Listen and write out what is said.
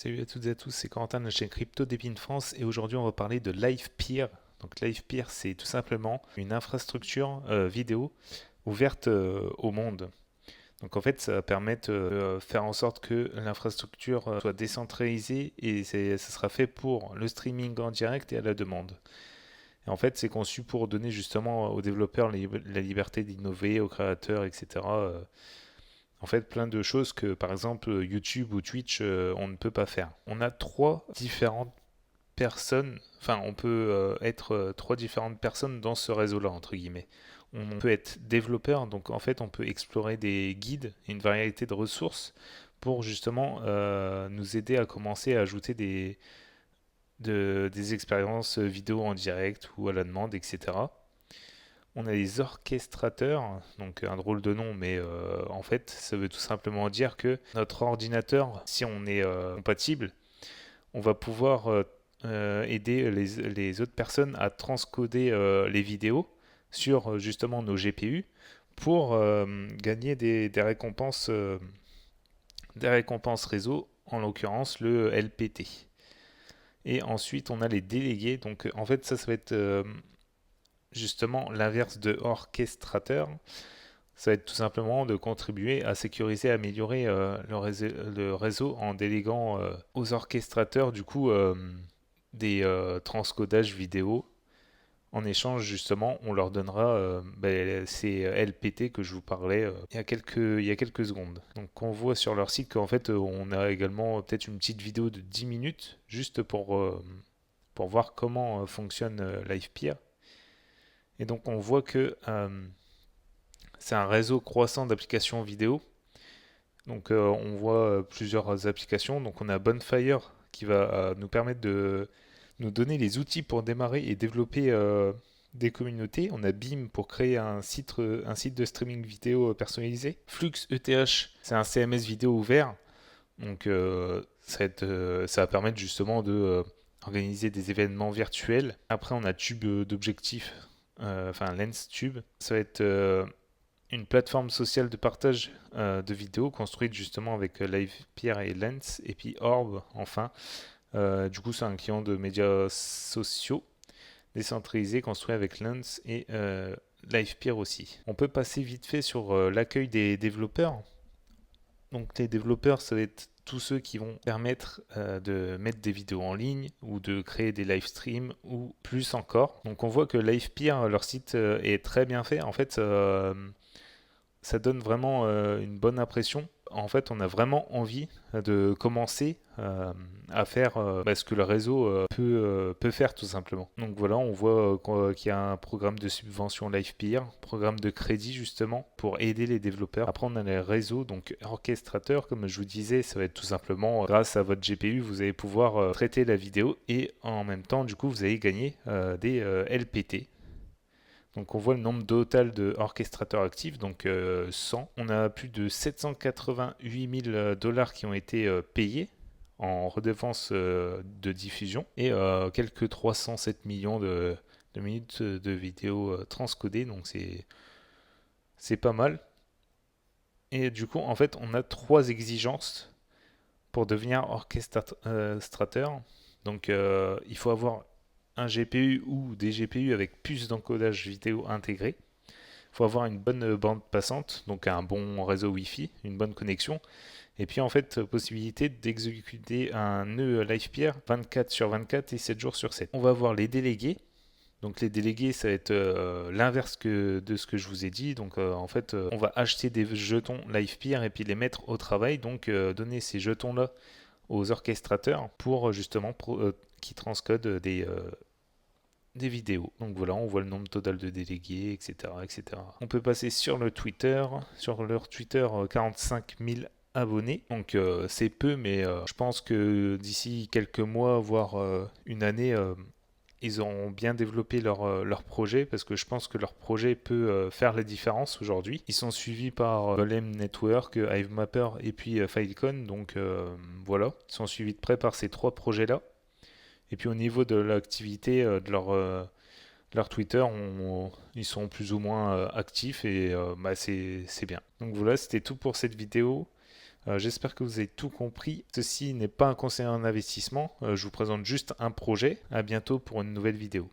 Salut à toutes et à tous, c'est Corentin de la chaîne Crypto Devin France et aujourd'hui on va parler de LivePeer. Donc LivePeer c'est tout simplement une infrastructure vidéo ouverte au monde. Donc en fait ça va permettre de faire en sorte que l'infrastructure soit décentralisée et ça sera fait pour le streaming en direct et à la demande. Et en fait c'est conçu pour donner justement aux développeurs la liberté d'innover, aux créateurs, etc. En fait, plein de choses que, par exemple, YouTube ou Twitch, on ne peut pas faire. On a trois différentes personnes, enfin, on peut être trois différentes personnes dans ce réseau-là, entre guillemets. On peut être développeur, donc en fait, on peut explorer des guides et une variété de ressources pour justement nous aider à commencer à ajouter des expériences vidéo en direct ou à la demande, etc. On a les orchestrateurs, donc un drôle de nom, mais en fait, ça veut tout simplement dire que notre ordinateur, si on est compatible, on va pouvoir aider les autres personnes à transcoder les vidéos sur justement nos GPU pour gagner des récompenses réseau, en l'occurrence le LPT. Et ensuite, on a les délégués. Donc, en fait, ça va être justement l'inverse de orchestrateur. Ça va être tout simplement de contribuer à sécuriser et améliorer le réseau en déléguant aux orchestrateurs du coup des transcodages vidéo. En échange, justement, on leur donnera ces LPT que je vous parlais il y a quelques secondes. Donc, on voit sur leur site qu'en fait, on a également peut-être une petite vidéo de 10 minutes juste pour voir comment fonctionne LivePeer. Et donc, on voit que c'est un réseau croissant d'applications vidéo. Donc on voit plusieurs applications. Donc on a Bonfire qui va nous permettre de nous donner les outils pour démarrer et développer des communautés. On a Beam pour créer un site de streaming vidéo personnalisé. Flux ETH, c'est un CMS vidéo ouvert. Donc ça va permettre justement de organiser des événements virtuels. Après on a Tube d'objectifs, enfin LensTube. Ça va être une plateforme sociale de partage de vidéos construite justement avec LivePeer et Lens, et puis Orb, enfin. Du coup, c'est un client de médias sociaux décentralisé construit avec Lens et LivePeer aussi. On peut passer vite fait sur l'accueil des développeurs. Donc, les développeurs, ça va être tous ceux qui vont permettre de mettre des vidéos en ligne ou de créer des live streams ou plus encore. Donc, on voit que LivePeer, leur site est très bien fait. En fait, ça donne vraiment une bonne impression. En fait, on a vraiment envie de commencer à faire ce que le réseau peut faire tout simplement. Donc voilà, on voit qu'il y a un programme de subvention LivePeer, programme de crédit justement pour aider les développeurs. Après, on a les réseaux, donc orchestrateurs, comme je vous disais, ça va être tout simplement grâce à votre GPU, vous allez pouvoir traiter la vidéo et en même temps, du coup, vous allez gagner des LPT. Donc on voit le nombre total de orchestrateurs actifs, donc 100. On a plus de 788 000 dollars qui ont été payés en redevance de diffusion et quelques 307 millions de minutes de vidéos transcodées, donc c'est pas mal. Et du coup, en fait, on a trois exigences pour devenir orchestrateur. Donc il faut avoir un GPU ou des GPU avec puce d'encodage vidéo intégrée. Il faut avoir une bonne bande passante, donc un bon réseau Wi-Fi, une bonne connexion. Et puis en fait, possibilité d'exécuter un nœud LivePeer 24 sur 24 et 7 jours sur 7. On va avoir les délégués. Donc les délégués, ça va être l'inverse de ce que je vous ai dit. Donc en fait, on va acheter des jetons LivePeer et puis les mettre au travail. Donc donner ces jetons-là aux orchestrateurs pour justement qui transcodent des vidéos. Donc voilà, on voit le nombre total de délégués, etc., etc. On peut passer sur le Twitter. Sur leur Twitter, 45 000 abonnés. Donc c'est peu, mais je pense que d'ici quelques mois, voire une année, ils auront bien développé leur projet parce que je pense que leur projet peut faire la différence aujourd'hui. Ils sont suivis par Golem Network, HiveMapper et puis Filecoin. Donc voilà, ils sont suivis de près par ces trois projets-là. Et puis au niveau de l'activité de leur Twitter, ils sont plus ou moins actifs et c'est bien. Donc voilà, c'était tout pour cette vidéo. J'espère que vous avez tout compris. Ceci n'est pas un conseil en investissement, je vous présente juste un projet. À bientôt pour une nouvelle vidéo.